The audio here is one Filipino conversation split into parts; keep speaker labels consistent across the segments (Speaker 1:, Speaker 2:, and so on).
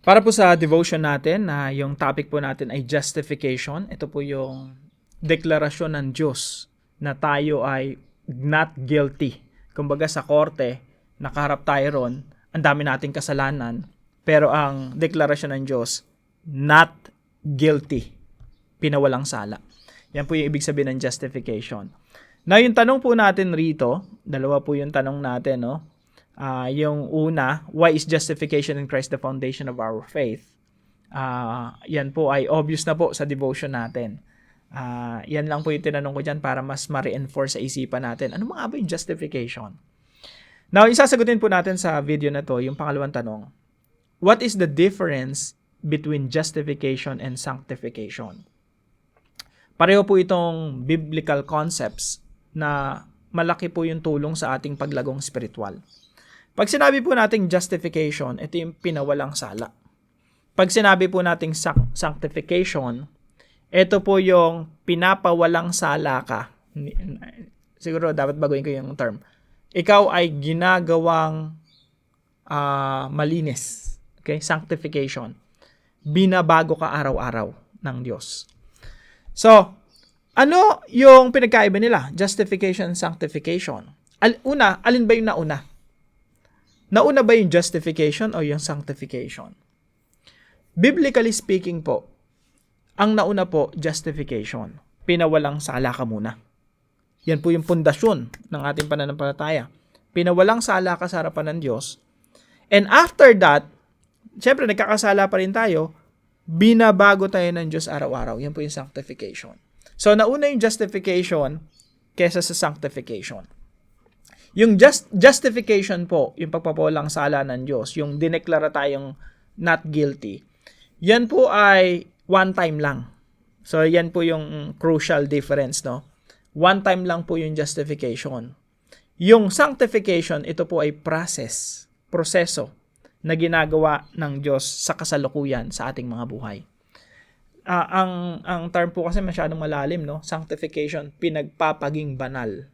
Speaker 1: Para po sa devotion natin, na yung topic po natin ay justification. Ito po yung deklarasyon ng Diyos na tayo ay not guilty. Kumbaga sa korte, nakaharap tayo ron, ang dami nating kasalanan, pero ang deklarasyon ng Diyos, not guilty. Pinawalang sala. Yan po yung ibig sabihin ng justification. Now, yung tanong po natin rito, dalawa po yung tanong natin, no? Yung una, why is justification in Christ the foundation of our faith? Yan po ay obvious na po sa devotion natin. Yan lang po yung tinanong ko dyan para mas ma-reinforce sa isipan natin. Ano mga ba yung justification? Now, isasagutin po natin sa video na to, yung pangalawang tanong. What is the difference between justification and sanctification? Pareho po itong biblical concepts na malaki po yung tulong sa ating paglagong spiritual. Pag sinabi po nating justification, ito yung pinawalang sala. Pag sinabi po nating sanctification, ito po yung pinapawalang sala ka. Siguro dapat baguhin ko yung term. Ikaw ay ginagawang malinis. Okay? Sanctification. Binabago ka araw-araw ng Diyos. So, ano yung pinagkaiba nila? Justification and sanctification. Alin ba yung nauna? Nauna ba yung justification o yung sanctification? Biblically speaking po, ang nauna po, justification. Pinawalang sala ka muna. Yan po yung pundasyon ng ating pananampalataya. Pinawalang sala ka sa harapan ng Diyos. And after that, syempre nagkakasala pa rin tayo, binabago tayo ng Diyos araw-araw. Yan po yung sanctification. So, nauna yung justification kesa sa sanctification. Yung justification po, yung pagpapawalang sala ng Diyos, yung dineklara tayong not guilty, yan po ay one time lang. So, yan po yung crucial difference, no? One time lang po yung justification. Yung sanctification, ito po ay proseso na ginagawa ng Diyos sa kasalukuyan sa ating mga buhay. Ang term po kasi masyadong malalim, no? Sanctification, pinagpapaging banal.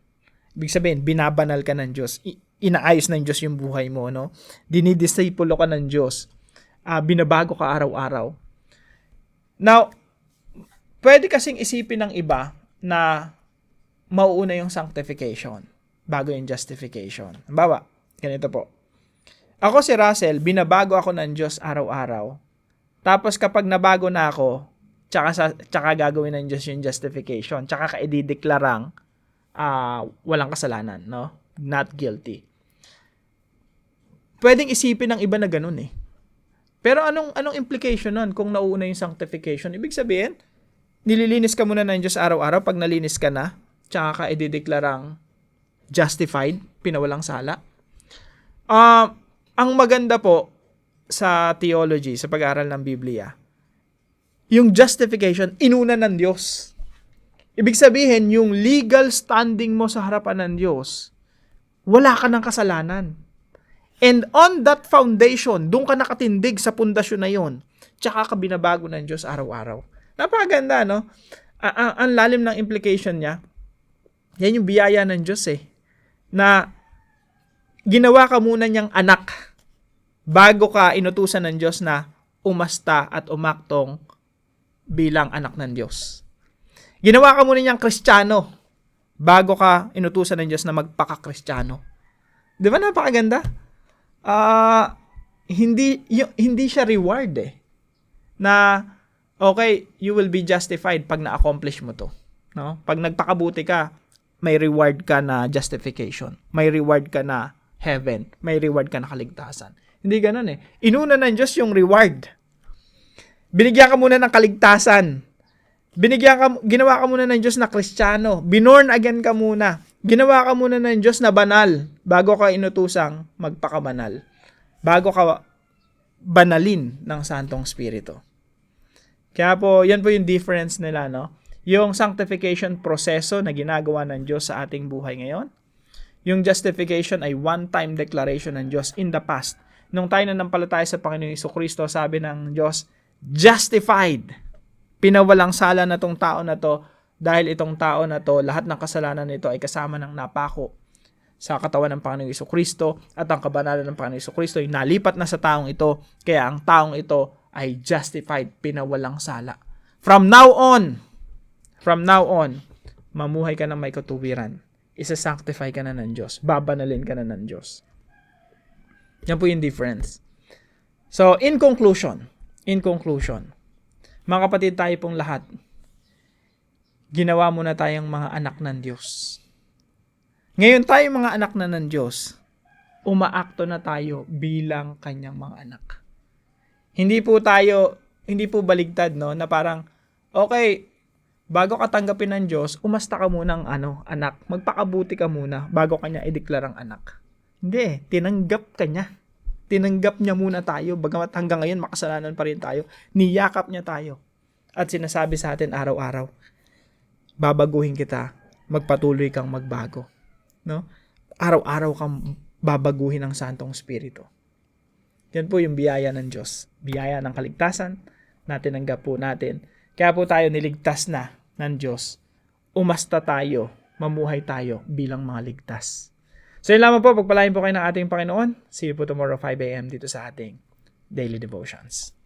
Speaker 1: Ibig sabihin, binabanal ka ng Diyos. Inaayos ng Diyos yung buhay mo, no? Dinidisipulo ka ng Diyos. Binabago ka araw-araw. Now, pwede kasing isipin ng iba na mauuna yung sanctification bago yung justification. Halimbawa, ganito po. Ako si Russell, binabago ako ng Diyos araw-araw. Tapos kapag nabago na ako, tsaka gagawin ng Diyos yung justification. Tsaka ka-idideklarang walang kasalanan, no? Not guilty. Pwedeng isipin ng iba na ganun eh. Pero anong implication nun kung nauuna yung sanctification? Ibig sabihin, nililinis ka muna ng Diyos araw-araw. Pag nalinis ka na, tsaka ka idideklarang justified, pinawalang sala. Ang maganda po sa theology, sa pag-aaral ng Biblia, yung justification, inuna ng Diyos. Ibig sabihin, yung legal standing mo sa harapan ng Diyos, wala ka ng kasalanan. And on that foundation, doon ka nakatindig sa pundasyon na yon, tsaka ka binabago ng Diyos araw-araw. Napakaganda, no? Ang lalim ng implication niya, yan yung biyaya ng Diyos eh, na ginawa ka muna niyang anak bago ka inutusan ng Diyos na umasta at umaktong bilang anak ng Diyos. Ginawa ka muna niyang Kristiyano bago ka inutusan ng Diyos na magpaka-Kristiyano. Di ba napakaganda? Hindi siya reward eh. Na, okay, you will be justified pag na-accomplish mo to. No? Pag nagpakabuti ka, may reward ka na justification. May reward ka na heaven. May reward ka na kaligtasan. Hindi ganun eh. Inuna ng Diyos yung reward. Binigyan ka muna ng kaligtasan. Ginawa ka muna ng Diyos na Kristiyano. Binorn again ka muna. Ginawa ka muna ng Diyos na banal bago ka inutusang magpakabanal. Bago ka banalin ng Santong Espiritu. Kaya po, yan po yung difference nila, no? Yung sanctification proseso na ginagawa ng Diyos sa ating buhay ngayon. Yung justification ay one-time declaration ng Diyos in the past. Nung tayo nanampalataya sa Panginoong Jesucristo, sabi ng Diyos, justified. Pinawalang sala na tong tao na to dahil itong tao na to, lahat ng kasalanan nito ay kasama ng napako sa katawan ng Panginoong Jesucristo at ang kabanalan ng Panginoong Jesucristo ay nalipat na sa taong ito, kaya ang taong ito ay justified, pinawalang sala. From now on, mamuhay ka ng may katuwiran. Isa-sanctify ka na ng Diyos. Babanalin ka na ng Diyos. Yan po yung difference. So, in conclusion, mga kapatid, tayo pong lahat, ginawa mo na tayong mga anak ng Diyos. Ngayon tayo mga anak na ng Diyos, umaakto na tayo bilang kanyang mga anak. Hindi po baligtad, no, na parang, okay, bago ka tanggapin ng Diyos, umasta ka munang anak. Magpakabuti ka muna bago kanya ideklarang anak. Hindi, tinanggap ka niya. Tinanggap niya muna tayo, bagamat hanggang ngayon makasalanan pa rin tayo. Niyakap niya tayo. At sinasabi sa atin araw-araw, babaguhin kita, magpatuloy kang magbago. No? Araw-araw kang babaguhin ng Santong Espiritu. Yan po yung biyaya ng Diyos. Biyaya ng kaligtasan na tinanggap po natin. Kaya po tayo niligtas na ng Diyos. Umasta tayo, mamuhay tayo bilang mga ligtas. So yun lamang po, pagpalain po kayo ng ating Panginoon. See you po tomorrow 5 a.m. dito sa ating Daily Devotions.